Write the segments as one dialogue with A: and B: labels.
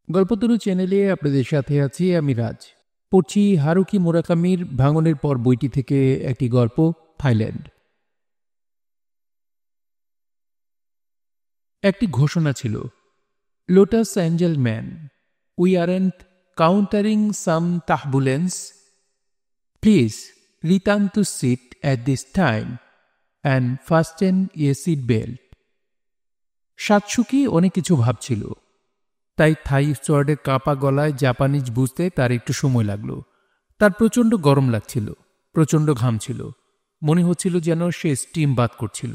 A: গল্পতরু চ্যানেলে আপনাদের সাথে আছি আমি রাজ। পড়ছি হারুকি মুরাকামির ভাঙনের পর বইটি থেকে একটি গল্প, থাইল্যান্ড। একটি ঘোষণা ছিল, lotus angel man, we aren't countering some turbulence, please return to seat at this time and fasten a seat belt. Satsuki অনেক কিছু ভাবছিল, তাই থাই স্টুয়ার্ডের কাঁপা গলায় জাপানিজ বুঝতে তার একটু সময় লাগলো। তার প্রচণ্ড গরম লাগছিল, প্রচণ্ড ঘাম ছিল, মনে হচ্ছিল যেন সে স্টিম বাত করছিল।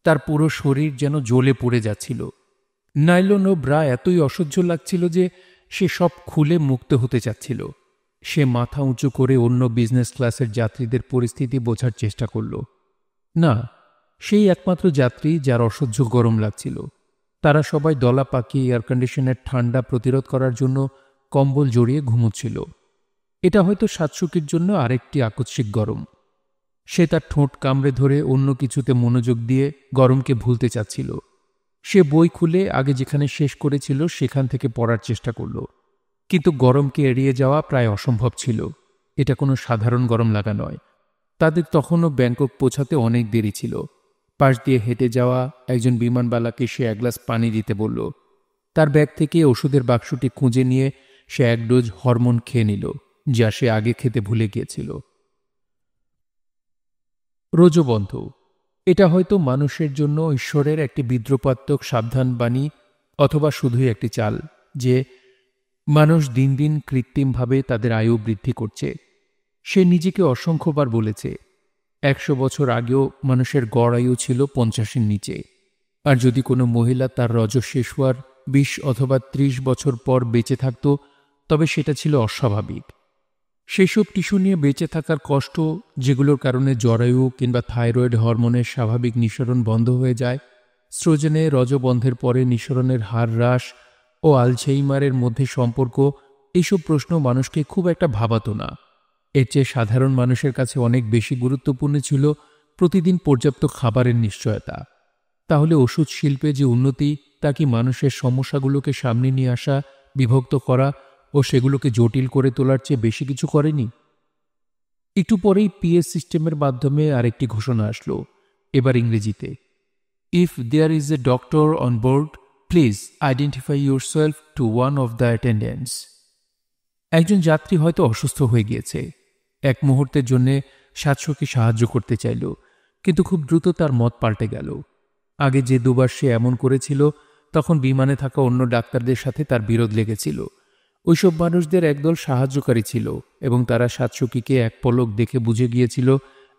A: তার পুরো শরীর যেন জ্বলে পড়ে যাচ্ছিল। নাইলন ও ব্রা এতই অসহ্য লাগছিল যে সে সব খুলে মুক্ত হতে চাচ্ছিল। সে মাথা উঁচু করে অন্য বিজনেস ক্লাসের যাত্রীদের পরিস্থিতি বোঝার চেষ্টা করল। না, সেই একমাত্র যাত্রী যার অসহ্য গরম লাগছিল। তারা সবাই দলা পাকিয়ে এয়ার কন্ডিশনের ঠান্ডা প্রতিরোধ করার জন্য কম্বল জড়িয়ে ঘুমোচ্ছিল। এটা হয়তো সাতসুকির জন্য আরেকটি আকস্মিক গরম। সে তার ঠোঁট কামড়ে ধরে অন্য কিছুতে মনোযোগ দিয়ে গরমকে ভুলতে চাচ্ছিল। সে বই খুলে আগে যেখানে শেষ করেছিল সেখান থেকে পড়ার চেষ্টা করল, কিন্তু গরমকে এড়িয়ে যাওয়া প্রায় অসম্ভব ছিল। এটা কোনো সাধারণ গরম লাগা নয়। তাদের তখনও ব্যাংকক পৌঁছাতে অনেক দেরি ছিল। পাশ দিয়ে হেঁটে যাওয়া একজন বিমানবালাকে সে এক গ্লাস পানি দিতে বলল। তার ব্যাগ থেকে ওষুধের বাক্সটি খুঁজে নিয়ে সে এক ডোজ হরমোন খেয়ে নিল, যা সে আগে খেতে ভুলে গিয়েছিল। রোজবন্ধ, এটা হয়তো মানুষের জন্য ঈশ্বরের একটি বিদ্রুপাত্মক সাবধানবাণী, অথবা শুধুই একটি চাল যে মানুষ দিন দিন কৃত্রিমভাবে তাদের আয়ু বৃদ্ধি করছে। সে নিজেকে অসংখ্যবার বলেছে, 100 বছর আগেও মানুষের গড় আয়ু ছিল 50-এর নিচে। আর যদি কোনো মহিলা তার রজ শেষ হওয়ার 20 অথবা 30 বছর পর বেঁচে থাকত, তবে সেটা ছিল অস্বাভাবিক। সেসব টিস্যু নিয়ে বেঁচে থাকার কষ্ট, যেগুলোর কারণে জরায়ু কিংবা থাইরয়েড হরমোনের স্বাভাবিক নিঃসরণ বন্ধ হয়ে যায়, স্ট্রোজেনে রজবন্ধের পরে নিঃসরণের হার হ্রাস ও আলঝেইমারের মধ্যে সম্পর্ক, এইসব প্রশ্ন মানুষকে খুব একটা ভাবাতো না। এর চেয়ে সাধারণ মানুষের কাছে অনেক বেশি গুরুত্বপূর্ণ ছিল প্রতিদিন পর্যাপ্ত খাবারের নিশ্চয়তা। তাহলে ওষুধ শিল্পে যে উন্নতি, তা কি মানুষের সমস্যাগুলোকে সামনে নিয়ে আসা, বিভক্ত করা ও সেগুলোকে জটিল করে তোলার চেয়ে বেশি কিছু করেনি? একটু পরেই পিএস সিস্টেমের মাধ্যমে আরেকটি ঘোষণা আসলো, এবার ইংরেজিতে। If there is a doctor on board, please identify yourself to one of the attendants. একজন যাত্রী হয়তো অসুস্থ হয়ে গিয়েছে। এক মুহূর্তের জন্য সাতসুকি সাহায্য করতে চাইল, কিন্তু খুব দ্রুত তার মত পাল্টে গেল। আগে যে দুবার সে এমন করেছিল, তখন বিমানে থাকা অন্য ডাক্তারদের সাথে তার বিরোধ লেগেছিল। ওইসব মানুষদের একদল সাহায্যকারী ছিল এবং তারা সাতসুকিকে এক পলক দেখে বুঝে গিয়েছিল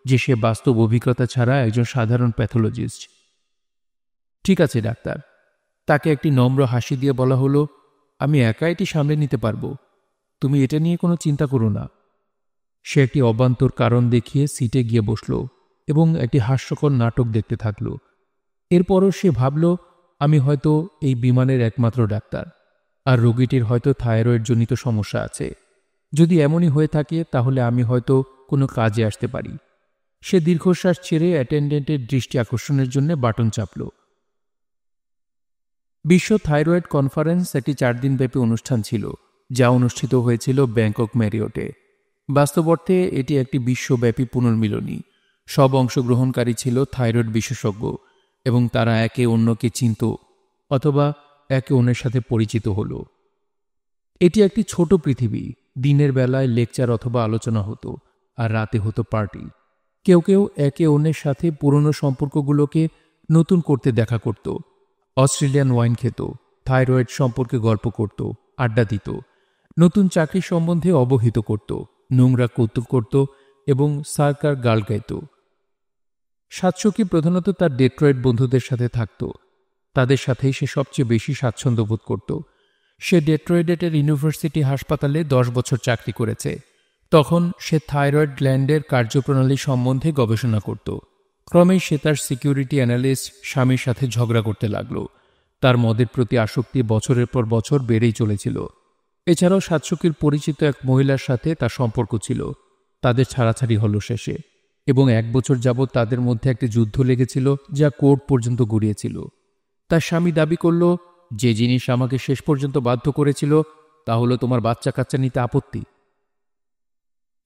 A: যে সে বাস্তব অভিজ্ঞতা ছাড়া একজন সাধারণ প্যাথোলজিস্ট। ঠিক আছে ডাক্তার, তাকে একটি নম্র হাসি দিয়ে বলা হলো, আমি একা এটি সামলে নিতে পারবো, তুমি এটা নিয়ে কোনো চিন্তা করো না। সে একটি অবান্তর কারণ দেখিয়ে সিটে গিয়ে বসল এবং একটি হাস্যকর নাটক দেখতে থাকল। এরপরও সে ভাবল, আমি হয়তো এই বিমানের একমাত্র ডাক্তার, আর রোগীটির হয়তো থাইরয়েড জনিত সমস্যা আছে। যদি এমনই হয়ে থাকে, তাহলে আমি হয়তো কোনো কাজে আসতে পারি। সে দীর্ঘশ্বাস ছেড়ে অ্যাটেন্ডেন্টের দৃষ্টি আকর্ষণের জন্য বাটন চাপল। বিশ্ব থাইরয়েড কনফারেন্স একটি 4 দিনব্যাপী অনুষ্ঠান ছিল, যা অনুষ্ঠিত হয়েছিল ব্যাংকক ম্যারিয়টে। বাস্তব অর্থে এটি একটি বিশ্বব্যাপী পুনর্মিলনী। সব অংশগ্রহণকারী ছিল থাইরয়েড বিশেষজ্ঞ এবং তারা একে অন্যকে চিনত অথবা একে অন্যের সাথে পরিচিত হল। এটি একটি ছোট পৃথিবী। দিনের বেলায় লেকচার অথবা আলোচনা হতো, আর রাতে হতো পার্টি। কেউ কেউ একে অন্যের সাথে পুরনো সম্পর্কগুলোকে নতুন করতে দেখা করত, অস্ট্রেলিয়ান ওয়াইন খেত, থাইরয়েড সম্পর্কে গল্প করত, আড্ডা দিত, নতুন চাকরি সম্বন্ধে অবহিত করত, নোংরা কৌতুক করত এবং সার্কার গাল গাইত। সাতসুকি প্রধানত তার ডেট্রয়েট বন্ধুদের সাথে থাকত। তাদের সাথেই সে সবচেয়ে বেশি স্বাচ্ছন্দ্য বোধ করত। সে ডেট্রয়েটের ইউনিভার্সিটি হাসপাতালে 10 বছর চাকরি করেছে। তখন সে থাইরয়েড গ্ল্যান্ডের কার্যপ্রণালী সম্বন্ধে গবেষণা করত। ক্রমেই সে তার সিকিউরিটি অ্যানালিস্ট স্বামীর সাথে ঝগড়া করতে লাগল। তার মদের প্রতি আসক্তি বছরের পর বছর বেড়েই চলেছিল। এছাড়াও সাতসুকির পরিচিত এক মহিলার সাথে তার সম্পর্ক ছিল। তাদের ছাড়াছাড়ি হলো শেষে, এবং 1 বছর যাবৎ তাদের মধ্যে একটি যুদ্ধ লেগেছিল যা কোর্ট পর্যন্ত গড়িয়েছিল। তার স্বামী দাবি করল যে জিনিস আমাকে শেষ পর্যন্ত বাধ্য করেছিল তা হলো তোমার বাচ্চা কাচ্চা নিতে আপত্তি।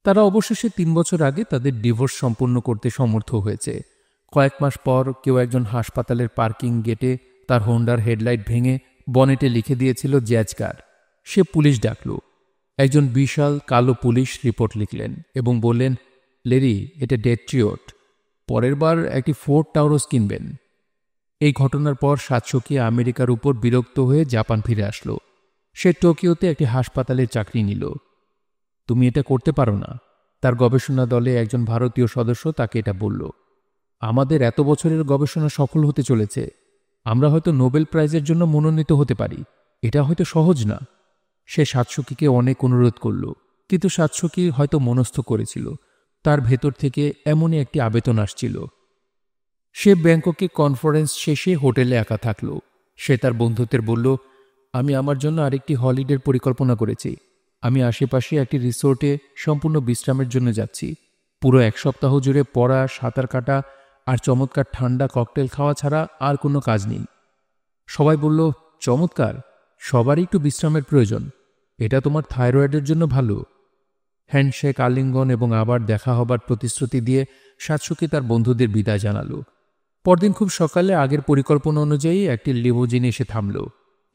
A: তারা অবশেষে ৩ বছর আগে তাদের ডিভোর্স সম্পূর্ণ করতে সমর্থ হয়েছে। কয়েক মাস পর কেউ একজন হাসপাতালের পার্কিং গেটে তার হোন্ডার হেডলাইট ভেঙে বনেটে লিখে দিয়েছিল জ্যাজ কার। সে পুলিশ ডাকল। একজন বিশাল কালো পুলিশ রিপোর্ট লিখলেন এবং বললেন, লেরি, এটা ডেট্রিয়ট, পরের বার একটি ফোর্ড টাউরস কিনবেন। এই ঘটনার পর সাতসুকি আমেরিকার উপর বিরক্ত হয়ে জাপান ফিরে আসলো। সে টোকিওতে একটি হাসপাতালের চাকরি নিল। তুমি এটা করতে পারো না, তার গবেষণা দলে একজন ভারতীয় সদস্য তাকে এটা বলল। আমাদের এত বছরের গবেষণা সফল হতে চলেছে, আমরা হয়তো নোবেল প্রাইজের জন্য মনোনীত হতে পারি, এটা হয়তো সহজ না। সে সাতসুকিকে অনেক অনুরোধ করল, কিন্তু সাতসুকি হয়তো মনস্থ করেছিল তার ভেতর থেকে এমনই একটি আবেদন আসছিল। সে ব্যাংককে কনফারেন্স শেষে হোটেলে একা থাকল। সে তার বন্ধুদের বলল, আমি আমার জন্য আরেকটি হলিডের পরিকল্পনা করেছি। আমি আশেপাশে একটি রিসোর্টে সম্পূর্ণ বিশ্রামের জন্য যাচ্ছি। পুরো 1 সপ্তাহ জুড়ে পড়া, সাঁতার কাটা আর চমৎকার ঠান্ডা ককটেল খাওয়া ছাড়া আর কোনো কাজ নেই। সবাই বলল, চমৎকার, সবারই একটু বিশ্রামের প্রয়োজন, এটা তোমার থাইরয়েডের জন্য ভালো। হ্যান্ডশেক, আলিঙ্গন এবং আবার দেখা হবার প্রতিশ্রুতি দিয়ে সাতসুকি তার বন্ধুদের বিদায় জানালো। পরদিন খুব সকালে আগের পরিকল্পনা অনুযায়ী একটি লিমোজিন এসে থামল,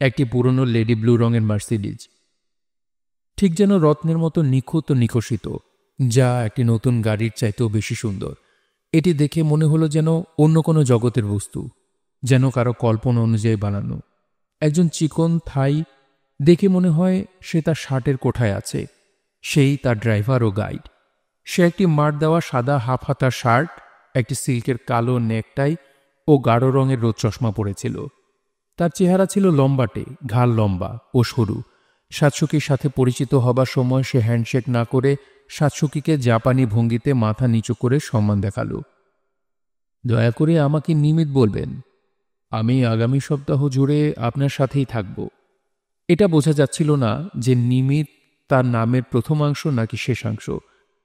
A: একটি পুরনো লেডি ব্লু রঙের মার্সিডিজ, ঠিক যেন রত্নের মতো নিখুঁত ও নিকষিত, যা একটি নতুন গাড়ির চাইতেও বেশি সুন্দর। এটি দেখে মনে হলো যেন অন্য কোনো জগতের বস্তু, যেন কারো কল্পনা অনুযায়ী বানানো। একজন চিকন থাই, দেখে মনে হয় সে তার শার্টের কোঠায় আছে। সেই তার ড্রাইভার ও গাইড। সে একটি মার দেওয়া সাদা হাফ হাতা শার্ট, একটি সিল্কের কালো নেকটাই ও গাঢ় রঙের রোদ চশমা পরেছিল। তার চেহারা ছিল লম্বাটে, ঘাড় লম্বা ও সরু। সাতসুকির সাথে পরিচিত হবার সময় সে হ্যান্ডশেক না করে সাতসুকিকে জাপানি ভঙ্গিতে মাথা নিচু করে সম্মান দেখালো। দয়া করে আমাকে নিমিত বলবেন, আমি আগামী সপ্তাহ জুড়ে আপনার সাথেই থাকব। এটা বোঝা যাচ্ছিল না যে নিমিত তার নামের প্রথমাংশ নাকি শেষাংশ।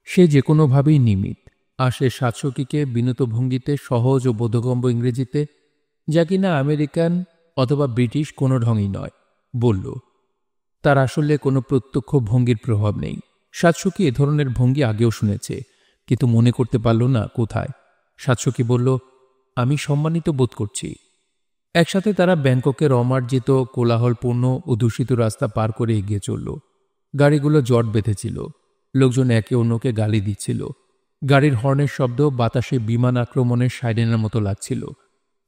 A: সে যে কোনোভাবেই নিমিত। আর সে সাতসুকিকে বিনত ভঙ্গিতে সহজ ও বোধগম্য ইংরেজিতে, যা কিনা আমেরিকান অথবা ব্রিটিশ কোনো ঢঙই নয়, বলল। তার আসলে কোনো প্রত্যক্ষ ভঙ্গির প্রভাব নেই। সাতসুকি এ ধরনের ভঙ্গি আগেও শুনেছে, কিন্তু মনে করতে পারল না কোথায়। সাতসুকি বলল, আমি সম্মানিত বোধ করছি। একসাথে তারা ব্যাংককের অমার্জিত, কোলাহলপূর্ণ ও দূষিত রাস্তা পার করে এগিয়ে চলল। গাড়িগুলো জট বেঁধেছিল, লোকজন একে অন্যকে গালি দিচ্ছিল। গাড়ির হর্নের শব্দ বাতাসে বিমান আক্রমণের সাইরেনের মতো লাগছিল।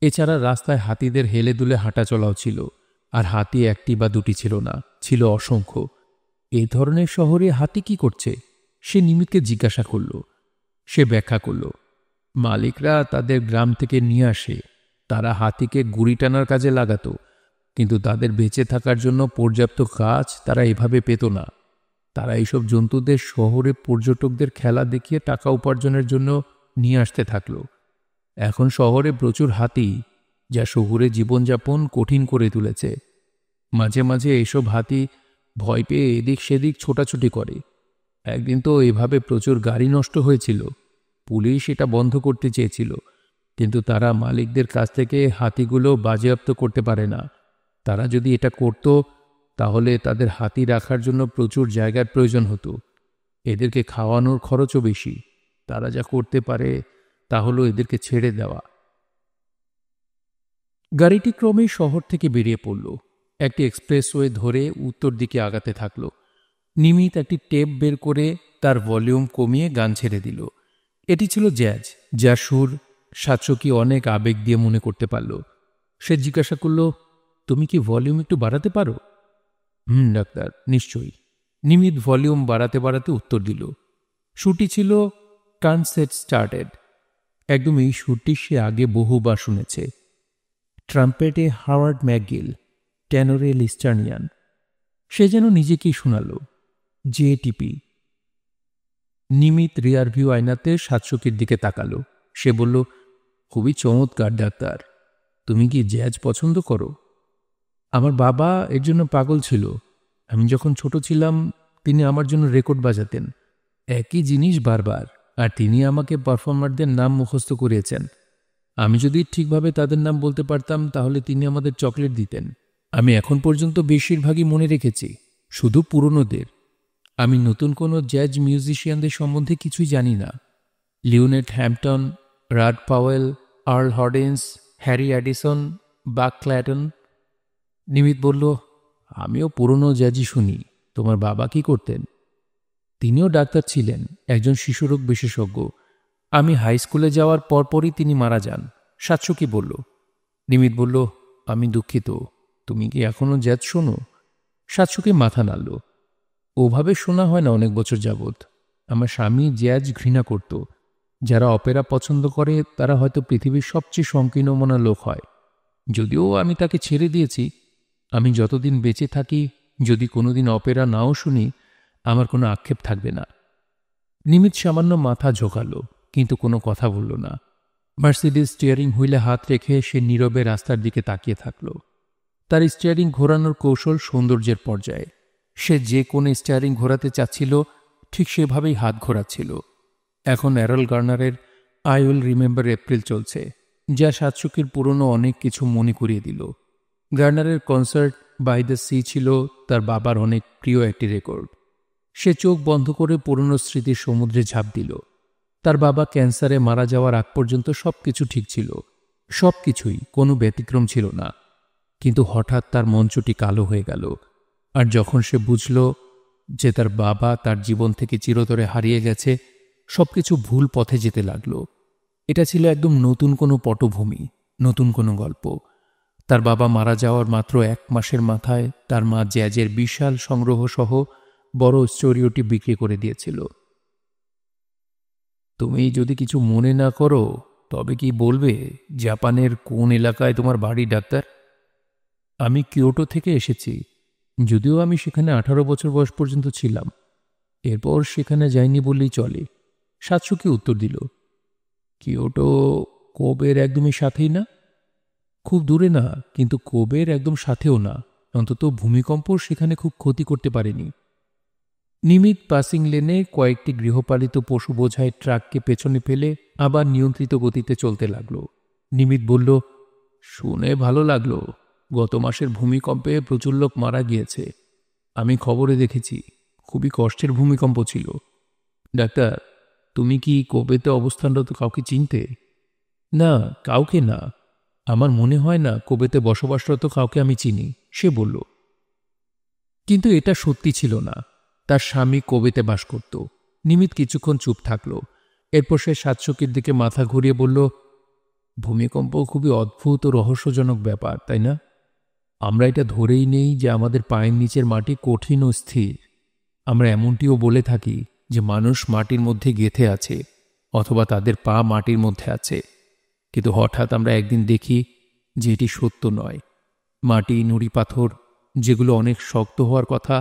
A: এছাড়া রাস্তায় হাতিদের হেলে দুলে হাঁটা চলাও ছিল। আর হাতি একটি বা দুটি ছিল না, ছিল অসংখ্য। এই ধরনের শহরে হাতি কি করছে? সে নিমিতকে জিজ্ঞাসা করল। সে ব্যাখ্যা করল, মালিকরা তাদের গ্রাম থেকে নিয়ে আসে। তারা হাতিকে গুড়ি টানার কাজে লাগাতো, কিন্তু তাদের বেঁচে থাকার জন্য পর্যাপ্ত কাজ তারা এভাবে পেত না। তারা এইসব জন্তুদের শহরে পর্যটকদের খেলা দেখিয়ে টাকা উপার্জনের জন্য নিয়ে আসতে থাকল। এখন শহরে প্রচুর হাতি, যা শহুরে জীবনযাপন কঠিন করে তুলেছে। মাঝে মাঝে এইসব হাতি ভয় পেয়ে এদিক সেদিক ছোটাছুটি করে। একদিন তো এভাবে প্রচুর গাড়ি নষ্ট হয়েছিল। পুলিশ এটা বন্ধ করতে চেয়েছিল, কিন্তু তারা মালিকদের কাছ থেকে হাতিগুলো বাজেয়াপ্ত করতে পারে না। তারা যদি এটা করত, তাহলে তাদের হাতি রাখার জন্য প্রচুর জায়গার প্রয়োজন হতো। এদেরকে খাওয়ানোর খরচও বেশি। তারা যা করতে পারে তা হলো এদেরকে ছেড়ে দেওয়া। গাড়িটি ক্রমেই শহর থেকে বেরিয়ে পড়ল। একটি এক্সপ্রেসওয়ে ধরে উত্তর দিকে আগাতে থাকল। নিমিত একটি টেপ বের করে তার ভলিউম কমিয়ে গান ছেড়ে দিল। এটি ছিল জ্যাজ, যা সুর সাতসুকি অনেক আবেগ দিয়ে মনে করতে পারল। সে জিজ্ঞাসা করল, তুমি কি ভলিউম একটু বাড়াতে পারো? ডাক্তার, নিশ্চয়ই। নিমিত ভলিউম বাড়াতে বাড়াতে উত্তর দিল। সুরটি ছিল কানসেট স্টার্টেড। একদম এই সুরটি সে আগে বহুবার শুনেছে। ট্রাম্পেটে হাওয়ার্ড ম্যাকগিল, টেনরে লিস্টার্নিয়ান। সে যেন নিজেকেই শোনাল। জেটিপি। নিমিত রিয়ারভিউ আয়নাতে সাতসুকির দিকে তাকালো। সে বলল, খুবই চমৎকার ডাক্তার। তুমি কি জ্যাজ পছন্দ করো? আমার বাবা এর জন্য পাগল ছিল। আমি যখন ছোট ছিলাম, তিনি আমার জন্য রেকর্ড বাজাতেন, একই জিনিস বারবার। আর তিনি আমাকে পারফর্মারদের নাম মুখস্থ করিয়েছেন। আমি যদি ঠিকভাবে তাদের নাম বলতে পারতাম, তাহলে তিনি আমাদের চকলেট দিতেন। আমি এখন পর্যন্ত বেশিরভাগই মনে রেখেছি, শুধু পুরনোদের। আমি নতুন কোনো জ্যাজ মিউজিশিয়ানদের সম্বন্ধে কিছুই জানি না। Lionel Hampton, Bud Powell, Earl Hardens, Harry Edison, Buck Clayton. নিমিত বলল, আমিও পুরনো জ্যাজই শুনি। তোমার বাবা কি করতেন? তিনিও ডাক্তার ছিলেন, একজন শিশুরোগ বিশেষজ্ঞ। আমি হাই স্কুলে যাওয়ার পরপরই তিনি মারা যান। সাতসুকি বলল। নিমিত বলল, আমি দুঃখিত। তুমি কি এখনও জ্যাজ শোনো? সাতসুকি মাথা নাড়ল। ওভাবে শোনা হয় না অনেক বছর যাবৎ। আমার স্বামী জ্যাজ ঘৃণা করত। যারা অপেরা পছন্দ করে তারা হয়তো পৃথিবীর সবচেয়ে সংকীর্ণ মনা লোক হয়। যদিও আমি তাকে ছেড়ে দিয়েছি। আমি যতদিন বেঁচে থাকি, যদি কোনোদিন অপেরা নাও শুনি, আমার কোনো আক্ষেপ থাকবে না। নিমিত সামান্য মাথা ঝোঁকালো, কিন্তু কোনো কথা বলল না। মার্সিডিজ স্টিয়ারিং হুইলে হাত রেখে সে নীরবে রাস্তার দিকে তাকিয়ে থাকল। তার স্টিয়ারিং ঘোরানোর কৌশল সৌন্দর্যের পর্যায়ে। সে যে কোণে স্টিয়ারিং ঘোরাতে চাচ্ছিল ঠিক সেভাবেই হাত ঘোরাচ্ছিল। এখন অ্যারল গার্নারের আই উইল রিমেম্বার এপ্রিল চলছে, যা সাতসুকির পুরনো অনেক কিছু মনে করিয়ে দিল। গার্নারের কনসার্ট বাই দ্য সি ছিল তার বাবার অনেক প্রিয় একটি রেকর্ড। সে চোখ বন্ধ করে পুরনো স্মৃতির সমুদ্রে ঝাঁপ দিল। তার বাবা ক্যান্সারে মারা যাওয়ার আগ পর্যন্ত সব কিছু ঠিক ছিল, সব কিছুই, কোনো ব্যতিক্রম ছিল না। কিন্তু হঠাৎ তার মঞ্চটি কালো হয়ে গেল। আর যখন সে বুঝল যে তার বাবা তার জীবন থেকে চিরতরে হারিয়ে গেছে, সবকিছু ভুল পথে যেতে লাগল। এটা ছিল একদম নতুন কোনো পটভূমি, নতুন কোনো গল্প। তার বাবা মারা যাওয়ার মাত্র 1 মাসের মাথায় তার মা জ্যাজের বিশাল সংগ্রহসহ বড় স্টোরিওটি বিক্রি করে দিয়েছিল। তুমি যদি কিছু মনে না করো, তবে কি বলবে জাপানের কোন এলাকায় তোমার বাড়ি, ডাক্তার? আমি কিয়োটো থেকে এসেছি, যদিও আমি সেখানে 18 বছর বয়স পর্যন্ত ছিলাম। এরপর সেখানে যাইনি বললেই চলে। সাতসুকি উত্তর দিল। কিয়োটো কোবের একদমই সাথেই না? খুব দূরে না, কিন্তু কোবের একদম সাথেও না। অন্তত ভূমিকম্প সেখানে খুব ক্ষতি করতে পারেনি। নিমিত পাসিং লেনে কয়েকটি গৃহপালিত পশু বোঝাই ট্রাককে পেছনে ফেলে আবার নিয়ন্ত্রিত গতিতে চলতে লাগল। নিমিত বলল, শুনে ভালো লাগলো। গত মাসের ভূমিকম্পে প্রচুর লোক মারা গিয়েছে। আমি খবরে দেখেছি, খুবই কষ্টের ভূমিকম্প ছিল। ডাক্তার, তুমি কি কোবেতে অবস্থানরত কাউকে চিনতে? না, কাউকে না। আমার মনে হয় না কোবেতে বসবাসরত কাউকে আমি চিনি, সে বলল। কিন্তু এটা সত্যি ছিল না। তার স্বামী কোবেতে বাস করত। নিমিত কিছুক্ষণ চুপ থাকল। এরপর সে সাতসুকির দিকে মাথা ঘুরিয়ে বলল, ভূমিকম্প খুবই অদ্ভুত ও রহস্যজনক ব্যাপার, তাই না? আমরা এটা ধরেই নেই যে আমাদের পায়ের নিচের মাটি কঠিন ও স্থির। আমরা এমনটিও বলে থাকি যে মানুষ মাটির মধ্যে গেঁথে আছে, অথবা তাদের পা মাটির মধ্যে আছে। কিন্তু হঠাৎ আমরা একদিন দেখি যে এটি সত্য নয়। মাটি, নুড়ি পাথর, যেগুলো অনেক শক্ত হওয়ার কথা,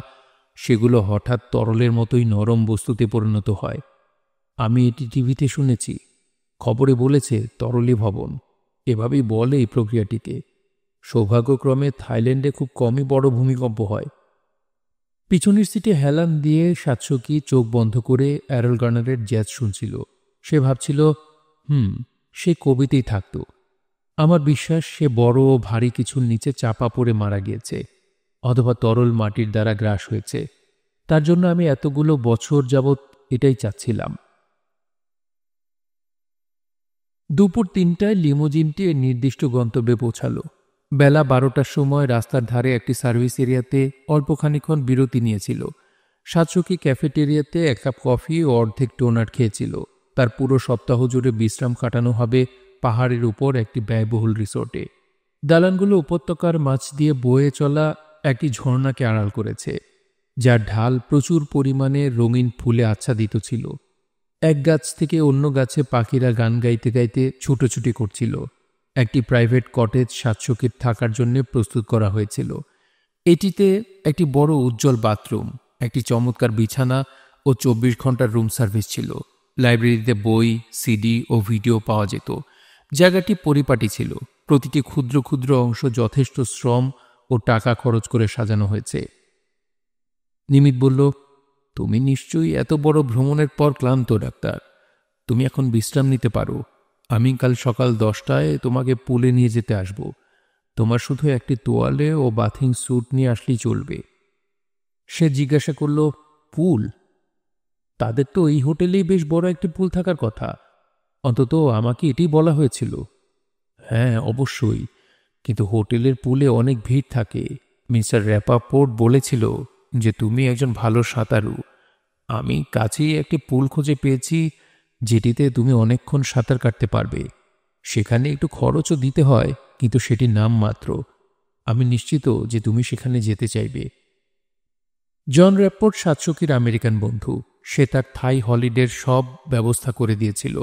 A: সেগুলো হঠাৎ তরলের মতোই নরম বস্তুতে পরিণত হয়। আমি এটি টিভিতে শুনেছি, খবরে বলেছে তরলী ভবন, এভাবেই বলে এই প্রক্রিয়াটিকে। সৌভাগ্যক্রমে থাইল্যান্ডে খুব কমই বড় ভূমিকম্প হয়। পিছনের সিটে হেলান দিয়ে সাতসুকি চোখ বন্ধ করে অ্যারল গার্নারের জ্যাজ শুনছিল। সে ভাবছিল, সে কবিতেই থাকত। আমার বিশ্বাস সে বড় ও ভারী কিছুর নিচে চাপা পড়ে মারা গিয়েছে, অথবা তরল মাটির দ্বারা গ্রাস হয়েছে। তার জন্য আমি এতগুলো বছর যাবৎ এটাই চাচ্ছিলাম। দুপুর 3টায় লিমোজিনটি এর নির্দিষ্ট গন্তব্যে পৌঁছালো। বেলা 12টার সময় রাস্তার ধারে একটি সার্ভিস এরিয়াতে অল্প খানিক্ষণ বিরতি নিয়েছিল। সাতসুকি ক্যাফেটেরিয়াতে 1 কাপ কফি ও অর্ধেক ডোনাট খেয়েছিল। তার পুরো সপ্তাহ জুড়ে বিশ্রাম কাটানো হবে পাহাড়ের উপর একটি ব্যয়বহুল রিসোর্টে। দালানগুলো উপত্যকার মাছ দিয়ে বয়ে চলা একটি ঝর্ণাকে আড়াল করেছে, যার ঢাল প্রচুর পরিমাণে রঙিন ফুলে আচ্ছাদিত ছিল। এক গাছ থেকে অন্য গাছে পাখিরা গান গাইতে গাইতে ছুটোছুটি করছিল। একটি প্রাইভেট কটেজ সাতসুকির থাকার জন্য প্রস্তুত করা হয়েছিল। এটিতে একটি বড় উজ্জ্বল বাথরুম, একটি চমৎকার বিছানা ও 24 ঘন্টার রুম সার্ভিস ছিল। লাইব্রেরিতে বই, সিডি ও ভিডিও পাওয়া যেত। জায়গাটি পরিপাটি ছিল। প্রতিটি ক্ষুদ্র ক্ষুদ্র অংশ যথেষ্ট শ্রম ও টাকা খরচ করে সাজানো হয়েছে। নিমিত বলল, তুমি নিশ্চয়ই এত বড় ভ্রমণের পর ক্লান্ত, ডাক্তার। তুমি এখন বিশ্রাম নিতে পারো। আমি কাল সকাল 10টায় তোমাকে পুলে নিয়ে যেতে আসব। তোমার শুধু একটি তোয়ালে ও বাথিং স্যুট নিয়ে আসলেই চলবে। সে জিজ্ঞাসা করল, পুল? তাদের তো এই হোটেলেই বেশ বড় একটি পুল থাকার কথা, অন্তত আমাকে এটি বলা হয়েছিল। হ্যাঁ অবশ্যই, কিন্তু হোটেলের পুলে অনেক ভিড় থাকে। মিস্টার র্যাপাপোর্ট বলেছিল যে তুমি একজন ভালো সাঁতারু। আমি কাছেই একটি পুল খুঁজে পেয়েছি যেটিতে তুমি অনেকক্ষণ সাঁতার কাটতে পারবে। সেখানে একটু খরচও দিতে হয়, কিন্তু সেটি নামমাত্র। আমি নিশ্চিত যে তুমি সেখানে যেতে চাইবে। জন র্যাপোর্ট সাতশকির আমেরিকান বন্ধু। সে তার থাই হলিডের সব ব্যবস্থা করে দিয়েছিল।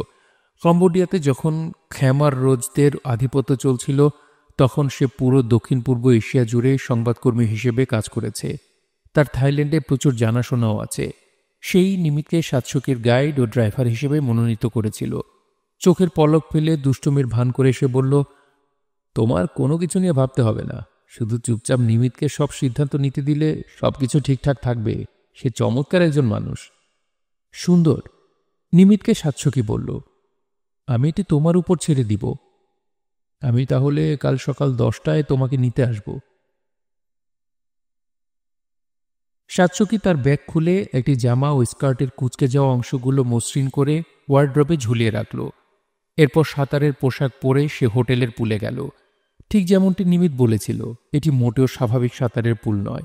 A: কম্বোডিয়াতে যখন খ্যামার রোজদের আধিপত্য চলছিল, তখন সে পুরো দক্ষিণ পূর্ব এশিয়া জুড়ে সংবাদকর্মী হিসেবে কাজ করেছে। তার থাইল্যান্ডে প্রচুর জানাশোনাও আছে। সেই নিমিত্তে সাতশকির গাইড ও ড্রাইভার হিসেবে মনোনীত করেছিল। চোখের পলক ফেলে দুষ্টুমির ভান করে সে বলল, তোমার কোনো কিছু নিয়ে ভাবতে হবে না, শুধু চুপচাপ নিমিতকে সব সিদ্ধান্ত নিতে দিলে সবকিছু ঠিকঠাক থাকবে। সে চমৎকার একজন মানুষ। সুন্দর, নিমিতকে সাতশকি বলল। আমি এটি তোমার উপর ছেড়ে দিব। আমি তাহলে কাল সকাল 10টায় তোমাকে নিতে আসব। সাতশকি তার ব্যাগ খুলে একটি জামা ও স্কার্টের কুঁচকে যাওয়া অংশগুলো মসৃণ করে ওয়ার্ড্রবে ঝুলিয়ে রাখল। এরপর সাঁতারের পোশাক পরে সে হোটেলের পুলে গেল। ঠিক যেমনটি নিমিত বলেছিল, এটি মোটেও স্বাভাবিক সাঁতারের পুল নয়।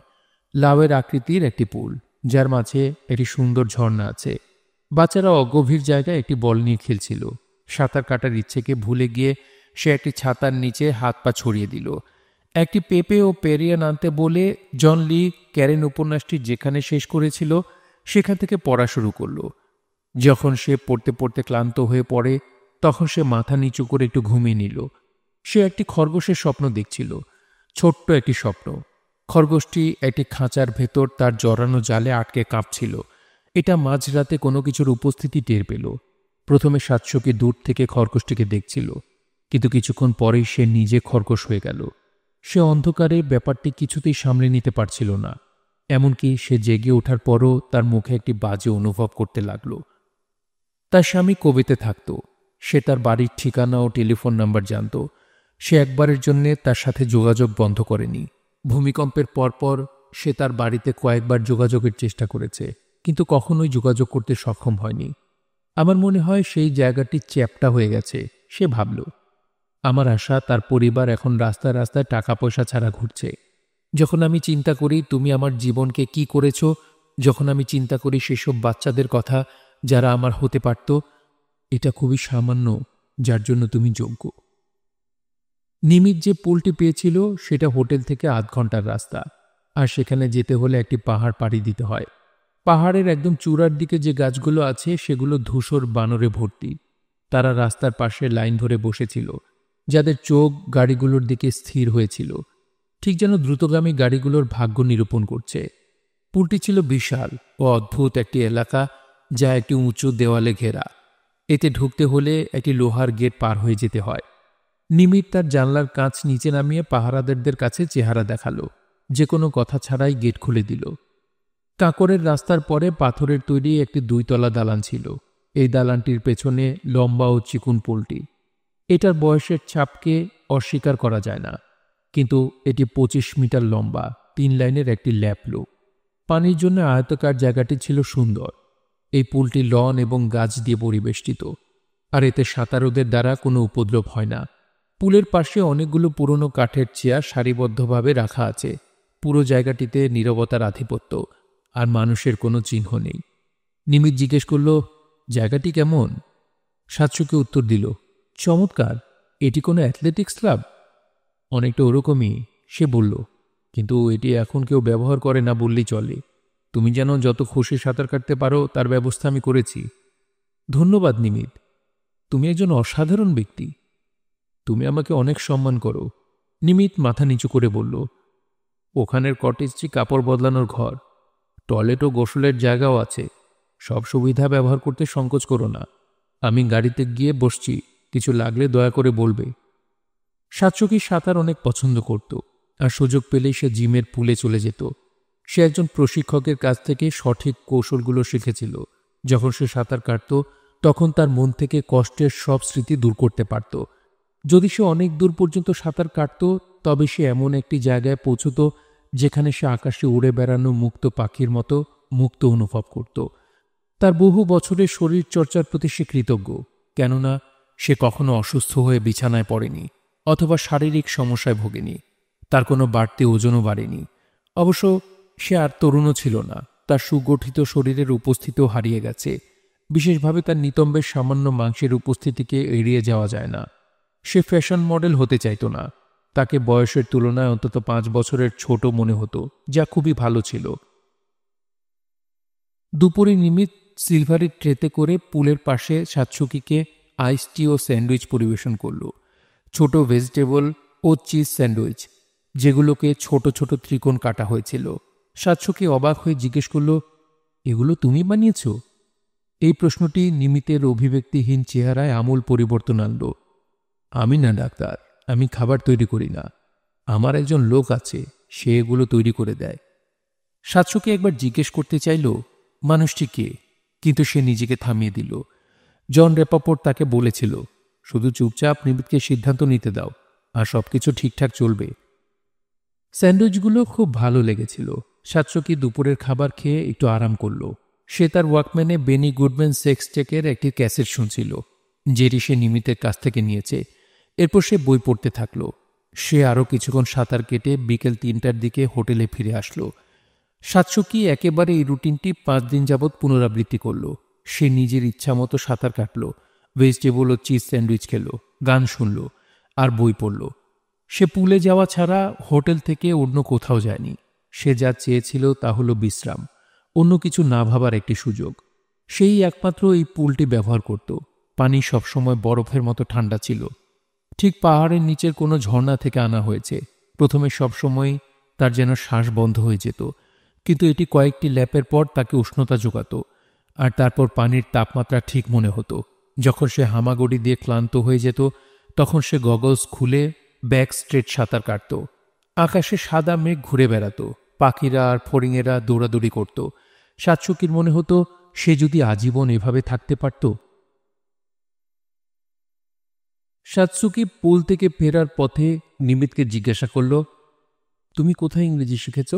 A: লাউয়ের আকৃতির একটি পুল, যার মাঝে একটি সুন্দর ঝর্ণা আছে। বাচ্চারা অগভীর জায়গায় একটি বল নিয়ে খেলছিল। সাঁতার কাটার ইচ্ছেকে ভুলে গিয়ে সে একটি ছাতার নিচে হাত পা ছড়িয়ে দিল। একটি পেঁপে ও পেরিয়ান আনতে বলে জন লি ক্যারেন উপন্যাসটি যেখানে শেষ করেছিল সেখান থেকে পড়া শুরু করল। যখন সে পড়তে পড়তে ক্লান্ত হয়ে পড়ে, তখন সে মাথা নিচু করে একটু ঘুমিয়ে নিল। সে একটি খরগোশের স্বপ্ন দেখছিল, ছোট্ট একটি স্বপ্ন। খরগোশটি একটি খাঁচার ভেতর তার জড়ানো জালে আটকে কাঁপছিল। এটা মাঝরাতে কোনো কিছুর উপস্থিতি টের পেল। প্রথমে সাতশকি দূর থেকে খরগোশটিকে দেখছিল, কিন্তু কিছুক্ষণ পরেই সে নিজে খরগোশ হয়ে গেল। সে অন্ধকারে ব্যাপারটি কিছুতেই সামলে নিতে পারছিল না। এমনকি সে জেগে ওঠার পরও তার মুখে একটি বাজে অনুভব করতে লাগল। তার স্বামী কোবেতে থাকত। সে তার বাড়ির ঠিকানা ও টেলিফোন নাম্বার জানত। সে একবারের জন্যে তার সাথে যোগাযোগ বন্ধ করেনি। ভূমিকম্পের পরপর সে তার বাড়িতে কয়েকবার যোগাযোগের চেষ্টা করেছে, কিন্তু কখনোই যোগাযোগ করতে সক্ষম হয়নি। আমার মনে হয় সেই জায়গাটি চ্যাপ্টা হয়ে গেছে, সে ভাবল। আমার আশা তার পরিবার এখন রাস্তায় রাস্তায় টাকা পয়সা ছাড়া ঘুরছে। যখন আমি চিন্তা করি তুমি আমার জীবনকে কি করেছ, যখন আমি চিন্তা করি সেসব বাচ্চাদের কথা যারা আমার হতে পারত, এটা খুবই সামান্য যার জন্য তুমি যোগ্য। নিমিত যে পুলটি পেয়েছিল সেটা হোটেল থেকে আধ ঘন্টার রাস্তা, আর সেখানে যেতে হলে একটি পাহাড় পাড়ি দিতে হয়। পাহাড়ের একদম চূড়ার দিকে যে গাছগুলো আছে সেগুলো ধূসর বানরে ভর্তি। তারা রাস্তার পাশে লাইন ধরে বসেছিল, যাদের চোখ গাড়িগুলোর দিকে স্থির হয়েছিল, ঠিক যেন দ্রুতগামী গাড়িগুলোর ভাগ্য নিরূপণ করছে। পুলটি ছিল বিশাল ও অদ্ভুত একটি এলাকা, যা একটি উঁচু দেওয়ালে ঘেরা। এতে ঢুকতে হলে একটি লোহার গেট পার হয়ে যেতে হয়। নিমিত তার জানলার কাঁচ নিচে নামিয়ে পাহারাদারদের কাছে চেহারা দেখালো। যে কোনো কথা ছাড়াই গেট খুলে দিল। কাঁকরের রাস্তার পরে পাথরের তৈরি একটি 2 তলা দালান ছিল। এই দালানটির পেছনে লম্বা ও চিকুন পুলটি। এটার বয়সের ছাপকে অস্বীকার করা যায় না, কিন্তু এটি 25 মিটার লম্বা, 3 লাইনের একটি ল্যাপলো। পানির জন্য আয়তাকার জায়গাটি ছিল সুন্দর। এই পুলটি লন এবং গাছ দিয়ে পরিবেষ্টিত, আর এতে সাঁতারুদের দ্বারা কোনো উপদ্রব হয় না। পুলের পাশে অনেকগুলো পুরনো কাঠের চেয়ার সারিবদ্ধভাবে রাখা আছে। পুরো জায়গাটিতে নীরবতার আধিপত্য, আর মানুষের কোনো চিহ্ন নেই। নিমিত জিজ্ঞেস করল, জায়গাটি কেমন? সাতশকি উত্তর দিল, চমৎকার। এটি কোনো অ্যাথলেটিক্স ক্লাব? অনেকটা ওরকমই, সে বলল, কিন্তু এটি এখন কেউ ব্যবহার করে না বললেই চলে। তুমি যেন যত খুশি সাঁতার কাটতে পারো তার ব্যবস্থা আমি করেছি। ধন্যবাদ নিমিত, তুমি একজন অসাধারণ ব্যক্তি। তুমি আমাকে অনেক সম্মান করো। নিমিত মাথা নিচু করে বলল, ওখানের কটেজটি কাপড় বদলানোর ঘর, টয়লেট ও গোসলের জায়গাও আছে। সব সুবিধা ব্যবহার করতে সংকোচ করো না। আমি গাড়িতে গিয়ে বসছি, কিছু লাগলে দয়া করে বলবে। সাতশকি সাঁতার অনেক পছন্দ করত, আর সুযোগ পেলেই সে জিমের পুলে চলে যেত। সে একজন প্রশিক্ষকের কাছ থেকে সঠিক কৌশলগুলো শিখেছিল। যখন সে সাঁতার কাটত, তখন তার মন থেকে কষ্টের সব স্মৃতি দূর করতে পারত। যদি সে অনেক দূর পর্যন্ত সাঁতার কাটত, তবে সে এমন একটি জায়গায় পৌঁছত যেখানে সে আকাশে উড়ে বেড়ানো মুক্ত পাখির মতো মুক্ত অনুভব করত। তার বহু বছরের শরীর চর্চার প্রতি সে কৃতজ্ঞ, কেননা সে কখনো অসুস্থ হয়ে বিছানায় পড়েনি অথবা শারীরিক সমস্যায় ভোগেনি। তার কোনো বাড়তি ওজনও বাড়েনি। অবশ্য সে আর তরুণও ছিল না। তার সুগঠিত শরীরের উপস্থিতিও হারিয়ে গেছে। বিশেষভাবে তার নিতম্বের সামান্য মাংসের উপস্থিতিকে এড়িয়ে যাওয়া যায় না। সে ফ্যাশন মডেল হতে চাইত না। তাকে বয়সের তুলনায় অন্তত 5 বছরের ছোট মনে হতো, যা খুবই ভালো ছিল। দুপুরে নিমিত সিলভারের ট্রেতে করে পুলের পাশে সাতসুকিকে আইস টি ও স্যান্ডউইচ পরিবেশন করল। ছোট ভেজিটেবল ও চিজ স্যান্ডউইচ, যেগুলোকে ছোট ছোট ত্রিকোণ কাটা হয়েছিল। সাতসুকি অবাক হয়ে জিজ্ঞেস করল, এগুলো তুমি বানিয়েছ? এই প্রশ্নটি নিমিতের অভিব্যক্তিহীন চেহারায় আমূল পরিবর্তন আনল। আমি না ডাক্তার, আমি খাবার তৈরি করি না। আমার একজন লোক আছে, সে এগুলো তৈরি করে দেয়। সাতসুকি একবার জিজ্ঞেস করতে চাইল মানুষটি কে, কিন্তু সে নিজেকে থামিয়ে দিল। জন রেপাপোর্ট তাকে বলেছিল, শুধু চুপচাপ নিমিতকে সিদ্ধান্ত নিতে দাও, আর সবকিছু ঠিকঠাক চলবে। স্যান্ডউইচগুলো খুব ভালো লেগেছিল। সাতসুকি দুপুরের খাবার খেয়ে একটু আরাম করল। সে তার ওয়াকম্যানে বেনি গুডম্যান সেক্সটেকের একটি ক্যাসেট শুনছিল, যেটি সে নিমিতের কাছ থেকে নিয়েছে। এরপর সে বই পড়তে থাকল। সে আরও কিছুক্ষণ সাঁতার কেটে বিকেল 3টার দিকে হোটেলে ফিরে আসলো। সাতসুকি একেবারে এই রুটিনটি 5 দিন যাবৎ পুনরাবৃত্তি করল। সে নিজের ইচ্ছামতো সাঁতার কাটল, ভেজিটেবল ও চিজ স্যান্ডউইচ খেল, গান শুনল আর বই পড়ল। সে পুলে যাওয়া ছাড়া হোটেল থেকে অন্য কোথাও যায়নি। সে যা চেয়েছিল তা হল বিশ্রাম, অন্য কিছু না ভাবার একটি সুযোগ। সেই একমাত্র এই পুলটি ব্যবহার করত। পানি সবসময় বরফের মতো ঠান্ডা ছিল, ঠিক পাহাড়ের নিচের কোনো ঝর্ণা থেকে আনা হয়েছে। প্রথমে সবসময় তার যেন শ্বাস বন্ধ হয়ে যেত, কিন্তু এটি কয়েকটি ল্যাপের পর তাকে উষ্ণতা যোগাত। আর তারপর পানির তাপমাত্রা ঠিক মনে হতো। যখন সে হামাগুড়ি দিয়ে ক্লান্ত হয়ে যেত, তখন সে গগলস খুলে ব্যাক স্ট্রেট সাঁতার কাটত। আকাশে সাদা মেঘ ঘুরে বেড়াত, পাখিরা আর ফড়িংয়েরা দৌড়াদৌড়ি করত। সাতসুকির মনে হতো সে যদি আজীবন এভাবে থাকতে পারত। সাতসুকি পুল থেকে ফেরার পথে নিমিতকে জিজ্ঞাসা করল, তুমি কোথায় ইংরেজি শিখেছ?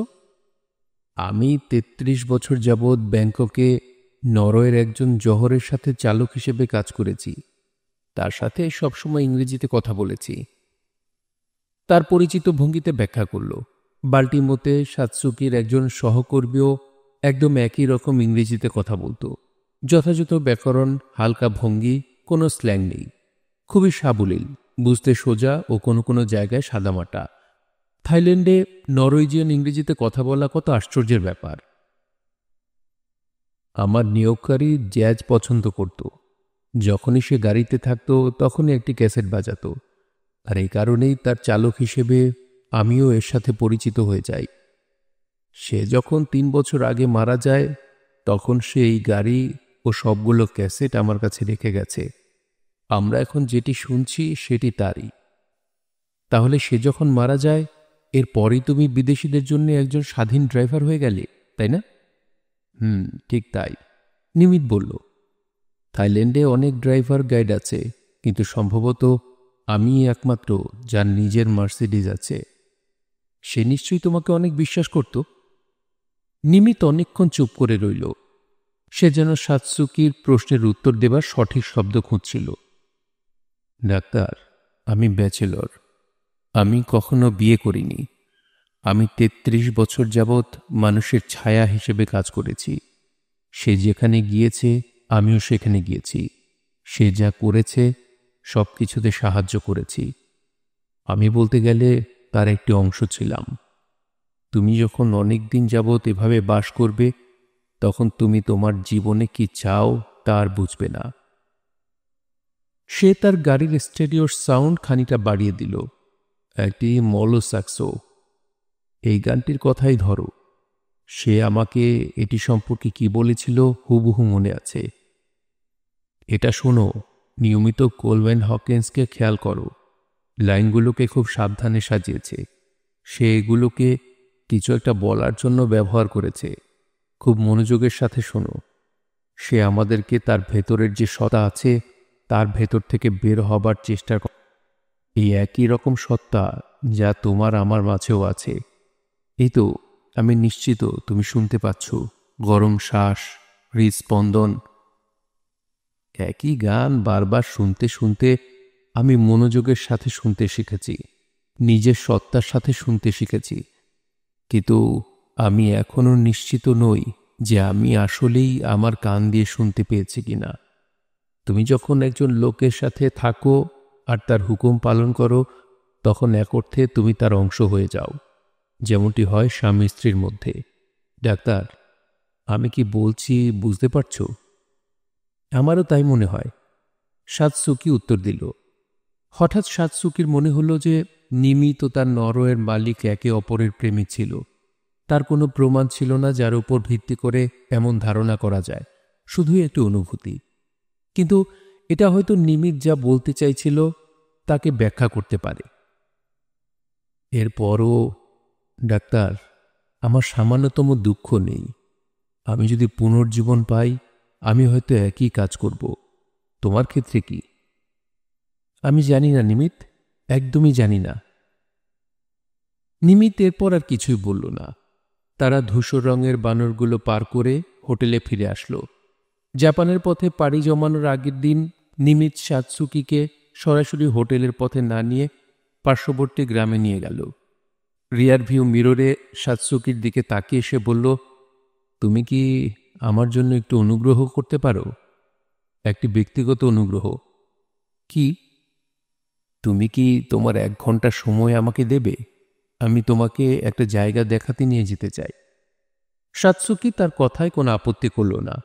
A: আমি 33 বছর যাবৎ ব্যাংককে নরওয়ের একজন জহরের সাথে চালক হিসেবে কাজ করেছি। তার সাথে সবসময় ইংরেজিতে কথা বলেছি। তার পরিচিত ভঙ্গিতে ব্যাখ্যা করল। বাল্টিমোতে সাতসুকির একজন সহকর্মীও একদম একই রকম ইংরেজিতে কথা বলতো। যথাযথ ব্যাকরণ, হালকা ভঙ্গি, কোনো স্ল্যাং নেই। খুবই সাবলীল, বুঝতে সোজা ও কোনো কোনো জায়গায় সাদামাটা। থাইল্যান্ডে নরওয়েজিয়ান ইংরেজিতে কথা বলা কত আশ্চর্যের ব্যাপার। আমার নিয়োগকারী জ্যাজ পছন্দ করত। যখনই সে গাড়িতে থাকতো তখনই একটি ক্যাসেট বাজাতো, আর এই কারণেই তার চালক হিসেবে আমিও এর সাথে পরিচিত হয়ে যাই। সে যখন 3 বছর আগে মারা যায়, তখন সে এই গাড়ি ও সবগুলো ক্যাসেট আমার কাছে রেখে গেছে। আমরা এখন যেটি শুনছি সেটি তারই। তাহলে সে যখন মারা যায়, এরপরই তুমি বিদেশিদের জন্য একজন স্বাধীন ড্রাইভার হয়ে গেলে, তাই না? ঠিক তাই, নিমিত বলল। থাইল্যান্ডে অনেক ড্রাইভার গাইড আছে, কিন্তু সম্ভবত আমি একমাত্র যার নিজের মার্সিডিজ আছে। সে নিশ্চয়ই তোমাকে অনেক বিশ্বাস করত। নিমিত অনেকক্ষণ চুপ করে রইল। সে যেন সাতসুকির প্রশ্নের উত্তর দেবার সঠিক শব্দ খুঁজছিল। ডাক্তার, আমি ব্যাচেলর। আমি কখনো বিয়ে করিনি। আমি 33 বছর যাবৎ মানুষের ছায়া হিসেবে কাজ করেছি। সে যেখানে গিয়েছে আমিও সেখানে গিয়েছি। সে যা করেছে সব কিছুতে সাহায্য করেছি। আমি বলতে গেলে তার একটি অংশ ছিলাম। তুমি যখন অনেক দিন যাবৎ এভাবে বাস করবে, তখন তুমি তোমার জীবনে কি চাও তা আর বুঝবে না। সে তার গাড়ির স্টেরিওর সাউন্ড খানিকটা বাড়িয়ে দিল। একটি মলো স্যাক্সো। এই গানটির কথাই ধরো। সে আমাকে এটি সম্পর্কে কি বলেছিল হুবহু মনে আছে। এটা শোনো, নিয়মিত কোলম্যান হকিন্সকে খেয়াল করো। লাইনগুলোকে খুব সাবধানে সাজিয়েছে। সে এগুলোকে কিছু একটা বলার জন্য ব্যবহার করেছে। খুব মনোযোগের সাথে শোনো। সে আমাদেরকে তার ভেতরের যে সত্তা আছে তার ভেতর থেকে বের হবার চেষ্টা করে। এই একই রকম সত্তা যা তোমার আমার মাঝেও আছে। এই তো, আমি নিশ্চিত তুমি শুনতে পাচ্ছ গরম শ্বাস, হৃদস্পন্দন। একই গান বারবার শুনতে শুনতে আমি মনোযোগের সাথে শুনতে শিখেছি, নিজের সত্তার সাথে শুনতে শিখেছি। কিন্তু আমি এখনো নিশ্চিত নই যে আমি আসলেই আমার কান দিয়ে শুনতে পেয়েছি কিনা। তুমি যখন একজন লোকের সাথে থাকো আর তার হুকুম পালন করো, তখন এক অর্থে তুমি তার অংশ হয়ে যাও, যেমনটি হয় স্বামী স্ত্রীর মধ্যে। ডাক্তার, আমি কি বলছি বুঝতে পারছো? আমারও তাই মনে হয়, সাতসুকি উত্তর দিল। হঠাৎ সাতসুকির মনে হলো যে নিমিত ও তার নরওয়ের মালিক একে অপরের প্রেমিক ছিল। তার কোনো প্রমাণ ছিল না যার উপর ভিত্তি করে এমন ধারণা করা যায়, শুধুই একটি অনুভূতি। কিন্তু এটা হয়তো নিমিত যা বলতে চাইছিল তাকে ব্যাখ্যা করতে পারে। এরপরও ডাক্তার, আমার সামান্যতম দুঃখ নেই। আমি যদি পুনর্জীবন পাই, আমি হয়তো একই কাজ করব। তোমার ক্ষেত্রে কি? আমি জানি না নিমিত, একদমই জানি না। নিমিত এরপর আর কিছুই বলল না। তারা ধূসর রঙের বানরগুলো পার করে হোটেলে ফিরে আসলো। জাপানের পথে পাড়ি জমানোর আগের দিন নিমিত সাতসুকিকে সরাসরি হোটেলের পথে না নিয়ে পার্শ্ববর্তী গ্রামে নিয়ে গেল। রিয়ার ভিউ মিররে সাতসুকির দিকে তাকিয়ে সে বলল, তুমি কি আমার জন্য একটু অনুগ্রহ করতে পারো? একটি ব্যক্তিগত অনুগ্রহ। কি? তুমি কি তোমার 1 ঘন্টা সময় আমাকে দেবে? আমি তোমাকে একটা জায়গা দেখাতে নিয়ে যেতে চাই। সাতসুকি তার কথায় কোনো আপত্তি করল না।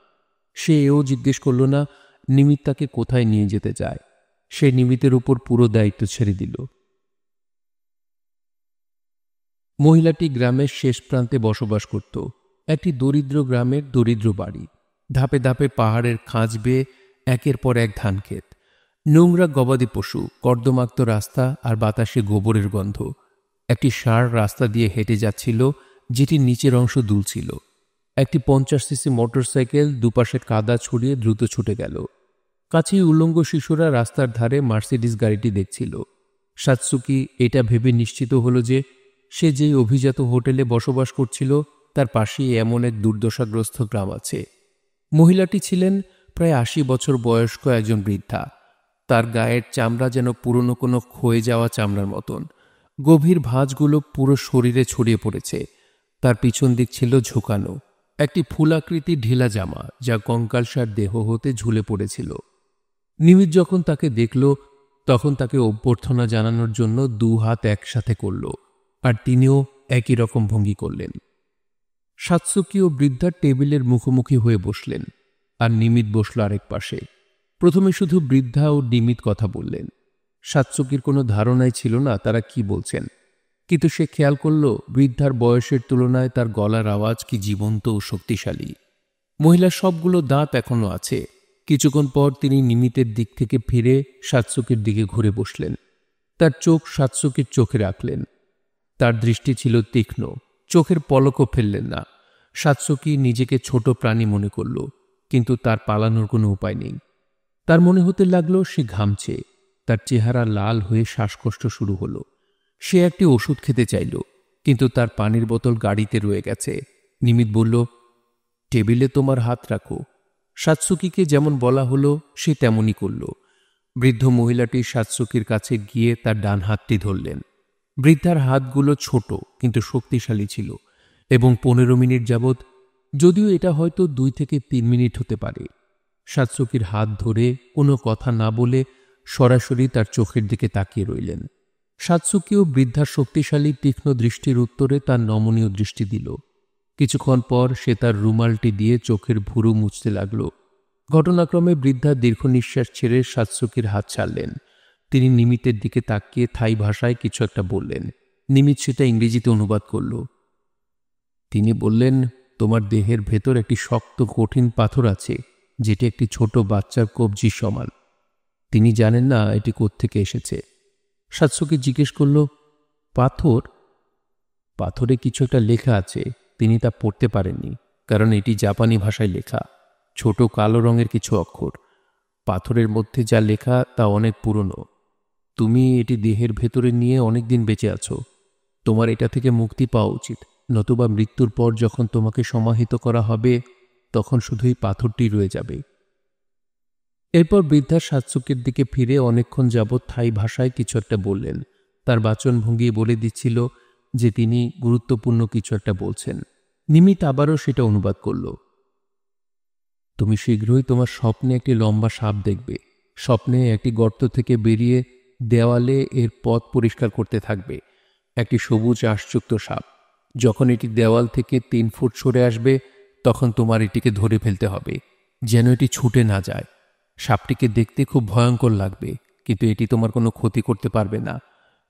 A: সে এও জিজ্ঞেস করল না নিমিত তাকে কোথায় নিয়ে যেতে চায়। সে নিমিতের উপর পুরো দায়িত্ব ছেড়ে দিল। মহিলাটি গ্রামের শেষ প্রান্তে বসবাস করত, একটি দরিদ্র গ্রামের দরিদ্র বাড়ি। ধাপে ধাপে পাহাড়ের খাঁজ বেয়ে একের পর এক ধানক্ষেত, নোংরা গবাদি পশু, কর্দমাক্ত রাস্তা আর বাতাসে গোবরের গন্ধ। একটি ষাঁড় রাস্তা দিয়ে হেঁটে যাচ্ছিল, যেটির নিচের অংশ দুলছিল। একটি 50 সিসি মোটরসাইকেল দুপাশে কাদা ছড়িয়ে দ্রুত ছুটে গেল। কাছেই উলঙ্গ শিশুরা রাস্তার ধারে মার্সিডিজ গাড়িটি দেখছিল। সাতসুকি এটা ভেবে নিশ্চিত হল যে সে যেই অভিজাত হোটেলে বসবাস করছিল তার পাশেই এমন এক দুর্দশাগ্রস্ত গ্রাম আছে। মহিলাটি ছিলেন প্রায় 80 বছর বয়স্ক একজন বৃদ্ধা। তার গায়ের চামড়া যেন পুরনো কোনো ক্ষয়ে যাওয়া চামড়ার মতন। গভীর ভাঁজগুলো পুরো শরীরে ছড়িয়ে পড়েছে। তার পিছন দিক ছিল ঝুঁকানো, একটি ফুলাকৃতি ঢিলা জামা যা কঙ্কালসার দেহ হতে ঝুলে পড়েছিল। নিমিত যখন তাকে দেখল, তখন তাকে অভ্যর্থনা জানানোর জন্য 2 হাত একসাথে করল, আর তিনিও একই রকম ভঙ্গি করলেন। সাতসুকি ও বৃদ্ধা টেবিলের মুখোমুখি হয়ে বসলেন, আর নিমিত বসল আরেক পাশে। প্রথমে শুধু বৃদ্ধা ও নিমিত কথা বললেন। সাতসুকির কোনো ধারণাই ছিল না তারা কি বলছেন, কিন্তু সে খেয়াল করল বৃদ্ধার বয়সের তুলনায় তার গলার আওয়াজ কি জীবন্ত ও শক্তিশালী। মহিলার সবগুলো দাঁত এখনো আছে। কিছুক্ষণ পর তিনি নিমিতের দিক থেকে ফিরে সাতসুকির দিকে ঘুরে বসলেন। তার চোখ সাতসুকির চোখে রাখলেন। তার দৃষ্টি ছিল তীক্ষ্ণ, চোখের পলকও ফেললেন না। সাতসুকি নিজেকে ছোট প্রাণী মনে করল, কিন্তু তার পালানোর কোনো উপায় নেই। তার মনে হতে লাগলো সে ঘামছে। তার চেহারা লাল হয়ে শ্বাসকষ্ট শুরু হলো। সে একটি ওষুধ খেতে চাইল, কিন্তু তার পানির বোতল গাড়িতে রয়ে গেছে। নিমিত বলল, টেবিলে তোমার হাত রাখো। সাতসুকিকে যেমন বলা হলো সে তেমনই করল। বৃদ্ধ মহিলাটি সাতসুকির কাছে গিয়ে তার ডান হাতটি ধরলেন। বৃদ্ধার হাতগুলো ছোট কিন্তু শক্তিশালী ছিল, এবং 15 মিনিট যাবৎ, যদিও এটা হয়তো 2 থেকে 3 মিনিট হতে পারে, সাতসুকির হাত ধরে কোনো কথা না বলে সরাসরি তার চোখের দিকে তাকিয়ে রইলেন। সাতসুকিও বৃদ্ধার শক্তিশালী তীক্ষ্ণ দৃষ্টির উত্তরে তার নমনীয় দৃষ্টি দিল। কিছুক্ষণ পর সে তার রুমালটি দিয়ে চোখের ভুরু মুছতে লাগল। ঘটনাক্রমে বৃদ্ধা দীর্ঘ নিঃশ্বাস ছেড়ে সাতসুকির হাত ছাড়লেন। তিনি নিমিতের দিকে তাকিয়ে থাই ভাষায় কিছু একটা বললেন। নিমিত সেটা ইংরেজিতে অনুবাদ করল। তিনি বললেন, তোমার দেহের ভেতর একটি শক্ত কঠিন পাথর আছে, যেটি একটি ছোট বাচ্চার কবজির সমান। তিনি জানেন না এটি কোত্থেকে এসেছে। সাতসুকি জিজ্ঞেস করল, পাথর? পাথরে কিছু একটা লেখা আছে। তিনি তা পড়তে পারেননি, কারণ এটি জাপানি ভাষায় লেখা, ছোট কালো রঙের কিছু অক্ষর। পাথরের মধ্যে যা লেখা তা অনেক পুরনো। তুমি এটি দেহের ভেতরে নিয়ে অনেক দিন বেঁচে আছো। তোমার এটা থেকে মুক্তি পাওয়া উচিত, নতুবা মৃত্যুর পর যখন তোমাকে সমাহিত করা হবে তখন শুধুই পাথরটি রয়ে যাবে। এরপর বৃদ্ধা সাতসুকির দিকে ফিরে অনেকক্ষণ যাবৎ থাই ভাষায় কিছু একটা বললেন। তার বাচনভঙ্গি বলে দিচ্ছিল যে তিনি গুরুত্বপূর্ণ কিছু একটা বলছেন। নিমিত আবারও সেটা অনুবাদ করল। তুমি শীঘ্রই তোমার স্বপ্নে একটি লম্বা সাপ দেখবে। স্বপ্নে একটি গর্ত থেকে বেরিয়ে দেওয়ালে এর পথ পরিষ্কার করতে থাকবে একটি সবুজ আঁশযুক্ত সাপ। যখন এটি দেওয়াল থেকে 3 ফুট সরে আসবে তখন তোমার এটিকে ধরে ফেলতে হবে, যেন এটি ছুটে না যায়। সাপটিকে দেখতে খুব ভয়ঙ্কর লাগবে, কিন্তু এটি তোমার কোনো ক্ষতি করতে পারবে না,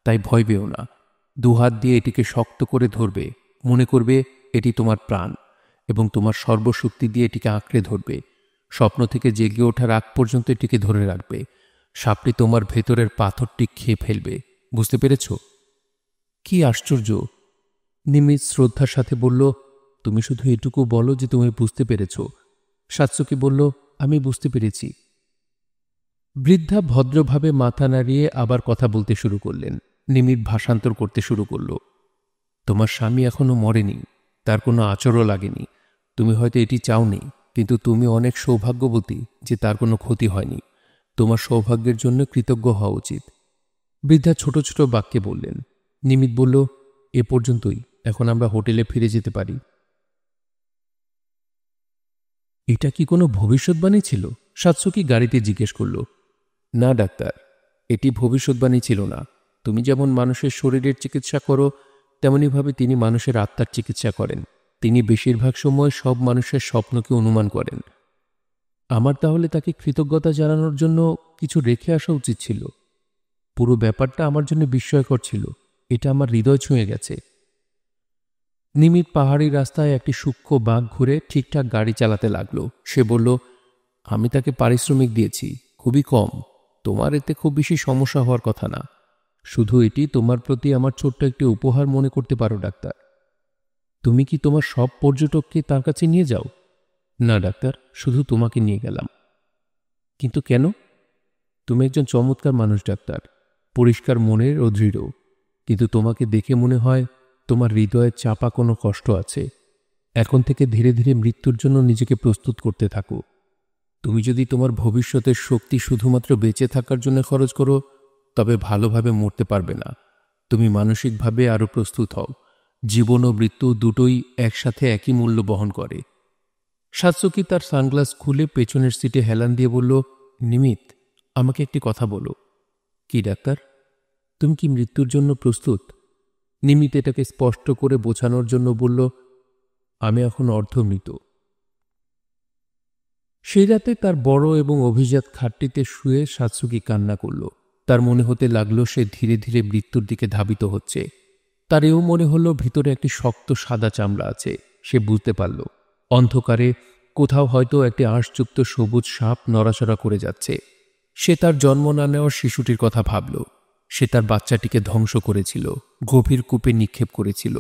A: তাই ভয় পেও না। 2 হাত দিয়ে এটিকে শক্ত করে ধরবে, মনে করবে এটি তোমার প্রাণ, এবং তোমার সর্বশক্তি দিয়ে এটিকে আঁকড়ে ধরবে। স্বপ্ন থেকে জেগে ওঠার আগ পর্যন্ত এটিকে ধরে রাখবে। সাপটি তোমার ভেতরের পাথরটি খেয়ে ফেলবে। বুঝতে পেরেছ? কি আশ্চর্য! নিমিত শ্রদ্ধার সাথে বলল, তুমি শুধু এটুকু বলো যে তুমি বুঝতে পেরেছ। সাতসুকি বলল, আমি বুঝতে পেরেছি। বৃদ্ধা ভদ্রভাবে মাথা নাড়িয়ে আবার কথা বলতে শুরু করলেন। নিমিত ভাষান্তর করতে শুরু করল। তোমার স্বামী এখনো মরেনি, তার কোনো আচরও লাগেনি। তুমি হয়তো এটি চাওনি, কিন্তু তুমি অনেক সৌভাগ্যবতী যে তার কোনো ক্ষতি হয়নি। তোমার সৌভাগ্যের জন্য কৃতজ্ঞ হওয়া উচিত। বৃদ্ধা ছোট ছোট বাক্যে বললেন। নিমিত বলল, এ পর্যন্তই, এখন আমরা হোটেলে ফিরে যেতে পারি। এটা কি কোনো ভবিষ্যৎবাণী ছিল? সাতসুকি গাড়িতে জিজ্ঞেস করল। না ডাক্তার, এটি ভবিষ্যৎবাণী ছিল না। তুমি যেমন মানুষের শরীরের চিকিৎসা করো, তেমনিভাবে তিনি মানুষের আত্মার চিকিৎসা করেন। তিনি বেশিরভাগ সময় সব মানুষের স্বপ্নকে অনুমান করেন। আমার তাহলে তাকে কৃতজ্ঞতা জানানোর জন্য কিছু রেখে আসা উচিত ছিল। পুরো ব্যাপারটা আমার জন্য বিস্ময়কর ছিল। এটা আমার হৃদয় ছুঁয়ে গেছে। নিমিত পাহাড়ি রাস্তায় একটি সূক্ষ্ম বাঁক ঘুরে ঠিকঠাক গাড়ি চালাতে লাগল। সে বলল, আমি তাকে পারিশ্রমিক দিয়েছি, খুবই কম। তোমার এতে খুব বেশি সমস্যা হওয়ার কথা না। শুধু এটি তোমার প্রতি আমার ছোট্ট একটি উপহার মনে করতে পারো ডাক্তার। তুমি কি তোমার সব পর্যটককে তার কাছে নিয়ে যাও? না ডাক্তার, শুধু তোমাকে নিয়ে গেলাম। কিন্তু কেন? তুমি একজন চমৎকার মানুষ ডাক্তার, পরিষ্কার মনের ও দৃঢ়, কিন্তু তোমাকে দেখে মনে হয় তোমার হৃদয়ে চাপা কোনো কষ্ট আছে। এখন থেকে ধীরে ধীরে মৃত্যুর জন্য নিজেকে প্রস্তুত করতে থাকো। তুমি যদি তোমার ভবিষ্যতের শক্তি শুধুমাত্র বেঁচে থাকার জন্য খরচ করো, তবে ভালোভাবে মরতে পারবে না। তুমি মানসিকভাবে আরও প্রস্তুত হও। জীবন ও মৃত্যু দুটোই একসাথে একই মূল্য বহন করে। সাতসুকি তার সানগ্লাস খুলে পেছনের সিটে হেলান দিয়ে বলল, নিমিত, আমাকে একটি কথা বলো। কি ডাক্তার? তুমি কি মৃত্যুর জন্য প্রস্তুত? নিমিত এটাকে স্পষ্ট করে বোঝানোর জন্য বলল, আমি এখন অর্ধমৃত। সেই রাতে তার বড় এবং অভিজাত খাটটিতে শুয়ে সাতসুকি কান্না করল। তার মনে হতে লাগল সে ধীরে ধীরে মৃত্যুর দিকে ধাবিত হচ্ছে। তার এও মনে হল ভিতরে একটি শক্ত সাদা চামড়া আছে। সে বুঝতে পারল অন্ধকারে কোথাও হয়তো একটি আঁশযুক্ত সবুজ সাপ নড়াচড়া করে যাচ্ছে। সে তার জন্ম না নেওয়ার শিশুটির কথা ভাবল। সে তার বাচ্চাটিকে ধ্বংস করেছিল, গভীর কূপে নিক্ষেপ করেছিল।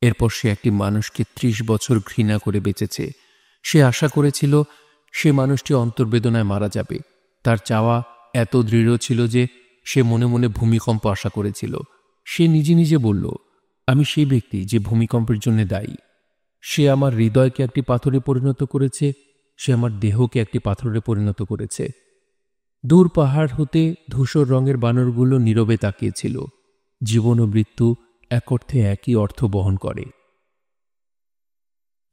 A: এরপর সে একটি মানুষকে 30 বছর ঘৃণা করে বেঁচেছে। সে আশা করেছিল সে মানুষটি অন্তর্বেদনায় মারা যাবে। তার চাওয়া এত দৃঢ় ছিল যে সে মনে মনে ভূমিকম্প আশা করেছিল। সে নিজে নিজে বলল, আমি সেই ব্যক্তি যে ভূমিকম্পের জন্য দায়ী। সে আমার হৃদয়কে একটি পাথরে পরিণত করেছে, সে আমার দেহকে একটি পাথরে পরিণত করেছে। দূর পাহাড় হতে ধূসর রঙের বানরগুলো নীরবে তাকিয়েছিল। জীবন ও মৃত্যু এক অর্থে একই অর্থ বহন করে।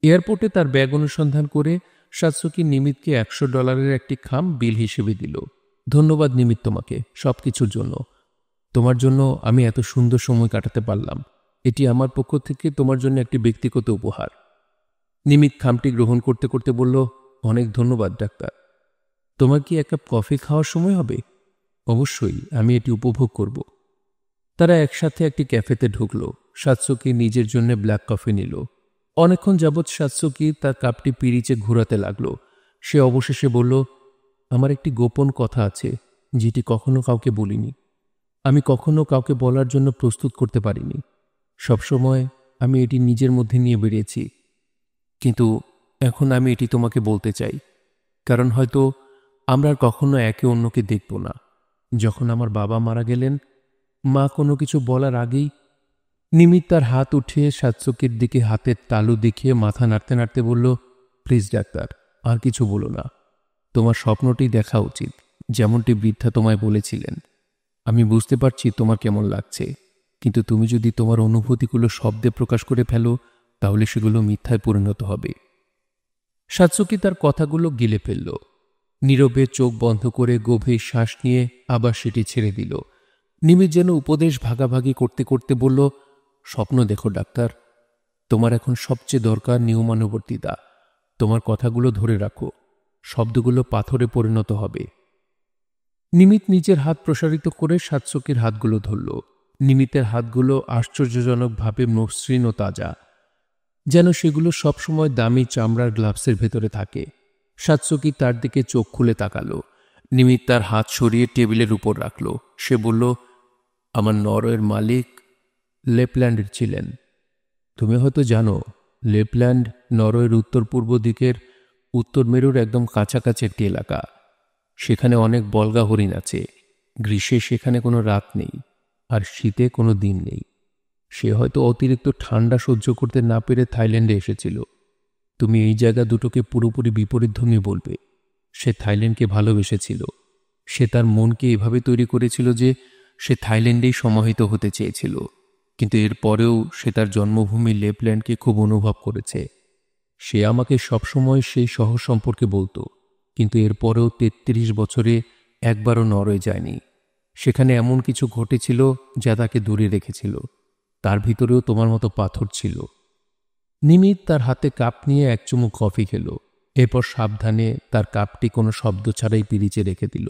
A: এয়ারপোর্টে তার ব্যাগ অনুসন্ধান করে সাতসুকি নিমিতকে $100 একটি খাম বিল হিসেবে দিল। ধন্যবাদ নিমিত, তোমাকে সবকিছুর জন্য। তোমার জন্য আমি এত সুন্দর সময় কাটাতে পারলাম। এটি আমার পক্ষ থেকে তোমার জন্য একটি ব্যক্তিগত উপহার। নিমিত খামটি গ্রহণ করতে করতে বলল, অনেক ধন্যবাদ ডাক্তার। তোমার কি এক কাপ কফি খাওয়ার সময় হবে? অবশ্যই, আমি এটি উপভোগ করব। তারা একসাথে একটি ক্যাফেতে ঢুকল। সাতসুকি নিজের জন্য ব্ল্যাক কফি নিল। অনেকক্ষণ যাবৎ সাতসুকি তার কাপটি পিরিচে ঘোরাতে লাগল। সে অবশেষে বলল, আমার একটি গোপন কথা আছে যেটি কখনো কাউকে বলিনি। আমি কখনো কাউকে বলার জন্য প্রস্তুত করতে পারিনি। সবসময় আমি এটি নিজের মধ্যে নিয়ে বেরিয়েছি, কিন্তু এখন আমি এটি তোমাকে বলতে চাই, কারণ হয়তো আমরা আর কখনো একে অন্যকে দেখব না। যখন আমার বাবা মারা গেলেন, মা কোনো কিছু বলার আগেই নিমিত তার হাত উঠিয়ে সাতসুকির দিকে হাতের তালু দেখিয়ে মাথা নাড়তে নাড়তে বলল, প্লিজ ডাক্তার, আর কিছু বলো না। তোমার স্বপ্নটি দেখা উচিত, যেমনটি বৃদ্ধা তোমায় বলেছিলেন। আমি বুঝতে পারছি তোমার কেমন লাগছে, কিন্তু তুমি যদি তোমার অনুভূতিগুলো শব্দে প্রকাশ করে ফেলো তাহলে সেগুলো মিথ্যায় পরিণত হবে। সাতসুকি তার কথাগুলো গিলে ফেলল। নীরবে চোখ বন্ধ করে গভীর শ্বাস নিয়ে আবার সেটি ছেড়ে দিল। নিমিত যেন উপদেশ ভাগাভাগি করতে করতে বলল, স্বপ্ন দেখো ডাক্তার, তোমার এখন সবচেয়ে দরকার নিয়মানুবর্তিতা। তোমার কথাগুলো ধরে রাখো, শব্দগুলো পাথরে পরিণত হবে। নিমিত নিজের হাত প্রসারিত করে সাতসুকির হাতগুলো ধরল। নিমিতের হাতগুলো আশ্চর্যজনকভাবে মসৃণ ও তাজা, যেন সেগুলো সবসময় দামি চামড়ার গ্লাভসের ভেতরে থাকে। সাতসুকি তার দিকে চোখ খুলে তাকালো। নিমিত তার হাত সরিয়ে টেবিলের উপর রাখল। সে বলল, আমার নরওয়ের মালিক লেপল্যান্ডের ছিলেন। তুমি হয়তো জানো, লেপল্যান্ড নরওয়ের উত্তর পূর্ব দিকের উত্তর মেরুর একদম কাছাকাছি একটি এলাকা। সেখানে অনেক বলগা হরিণ আছে। গ্রীষ্মে সেখানে কোনো রাত নেই, আর শীতে কোনো দিন নেই। সে হয়তো অতিরিক্ত ঠান্ডা সহ্য করতে না পেরে থাইল্যান্ডে এসেছিল। তুমি এই জায়গা দুটোকে পুরোপুরি বিপরীতধর্মী বলবে। সে থাইল্যান্ডকে ভালোবেসেছিল। সে তার মনকে এভাবে তৈরি করেছিল যে সে থাইল্যান্ডেই সমাহিত হতে চেয়েছিল, কিন্তু এরপরেও সে তার জন্মভূমি লেপল্যান্ডকে খুব অনুভব করেছে। সে আমাকে সবসময় সেই শহর সম্পর্কে বলতো, কিন্তু এরপরেও ৩৩ বছরে একবারও নরওয়ে যায়নি। সেখানে এমন কিছু ঘটেছিল যা তাকে দূরে রেখেছিল। তার ভিতরেও তোমার মতো পাথর ছিল। নিমিত তার হাতে কাপ নিয়ে এক চুমুক কফি খেল। এরপর সাবধানে তার কাপটি কোনো শব্দ ছাড়াই পিরিচে রেখে দিল।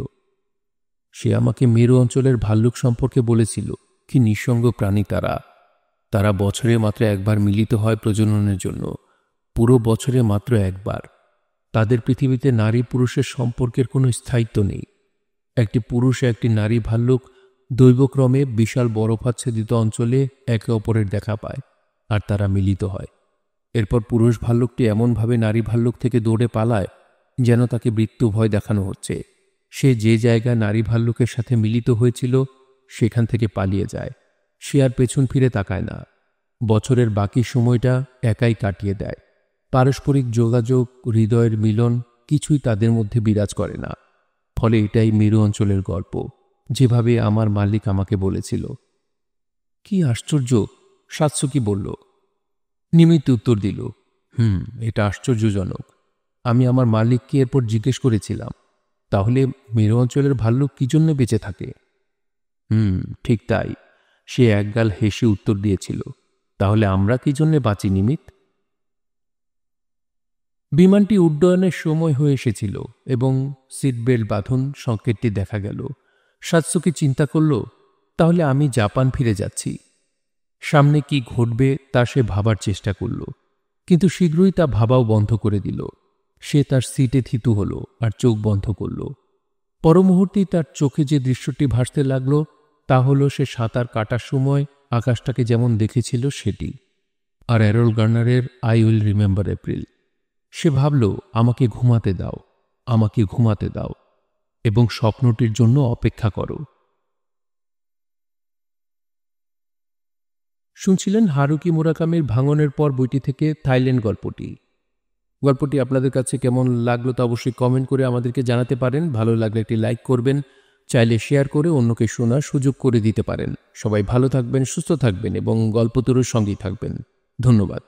A: সে আমাকে মেরু অঞ্চলের ভাল্লুক সম্পর্কে বলেছিল, কি নিঃসঙ্গ প্রাণী তারা। তারা বছরে মাত্র একবার মিলিত হয় প্রজননের জন্য, পুরো বছরে মাত্র একবার। তাদের পৃথিবীতে নারী পুরুষের সম্পর্কের কোনো স্থায়িত্ব নেই। একটি পুরুষ একটি নারী ভাল্লুক দৈবক্রমে বিশাল বরফাচ্ছাদিত অঞ্চলে একে অপরের দেখা পায়, আর তারা মিলিত হয়। এরপর পুরুষ ভাল্লুকটি এমনভাবে নারী ভাল্লুক থেকে দৌড়ে পালায় যেন তাকে মৃত্যু ভয় দেখানো হচ্ছে। সে যে জায়গায় নারী ভাল্লুকের সাথে মিলিত হয়েছিল সেখান থেকে পালিয়ে যায়। সে আর পেছন ফিরে তাকায় না। বছরের বাকি সময়টা একাই কাটিয়ে দেয়। পারস্পরিক যোগাযোগ, হৃদয়ের মিলন কিছুই তাদের মধ্যে বিরাজ করে না। ফলে এটাই মেরু অঞ্চলের গল্প, যেভাবে আমার মালিক আমাকে বলেছিল। কি আশ্চর্য, সাতসুকি বলল। নিমিত উত্তর দিল, এটা আশ্চর্যজনক। আমি আমার মালিককে এরপর জিজ্ঞেস করেছিলাম, তাহলে মেরু অঞ্চলের ভাল্লুক কি জন্য বেঁচে থাকে? ঠিক তাই, সে একগাল হেসে উত্তর দিয়েছিল। তাহলে আমরা কি জন্য বাঁচি নিমিত? বিমানটি উড্ডয়নের সময় হয়ে এসেছিল এবং সিট বেল্ট বাঁধন সংকেতটি দেখা গেল। সাতসুকি চিন্তা করল, তাহলে আমি জাপান ফিরে যাচ্ছি। সামনে কি ঘটবে তা সে ভাবার চেষ্টা করল, কিন্তু শীঘ্রই তা ভাবাও বন্ধ করে দিল। সে তার সিটে থিতু হল আর চোখ বন্ধ করল। পরমুহূর্তেই তার চোখে যে দৃশ্যটি ভাসতে লাগল তা হল সে সাঁতার কাটার সময় আকাশটাকে যেমন দেখেছিল সেটি, আর অ্যারল গার্নারের আই উইল রিমেম্বার এপ্রিল। সে ভাবল, আমাকে ঘুমাতে দাও, আমাকে ঘুমাতে দাও, এবং স্বপ্নটির জন্য অপেক্ষা করো। শুনছিলেন হারুকি মুরাকামির ভাঙনের পর বইটি থেকে থাইল্যান্ড গল্পটি। গল্পটি আপনাদের কাছে কেমন লাগলো তা অবশ্যই কমেন্ট করে আমাদেরকে জানাতে পারেন। ভালো লাগলে একটি লাইক করবেন, চাইলে শেয়ার করে অন্যকে শোনার সুযোগ করে দিতে পারেন। সবাই ভালো থাকবেন, সুস্থ থাকবেন এবং গল্পতরুর সঙ্গেই থাকবেন। ধন্যবাদ।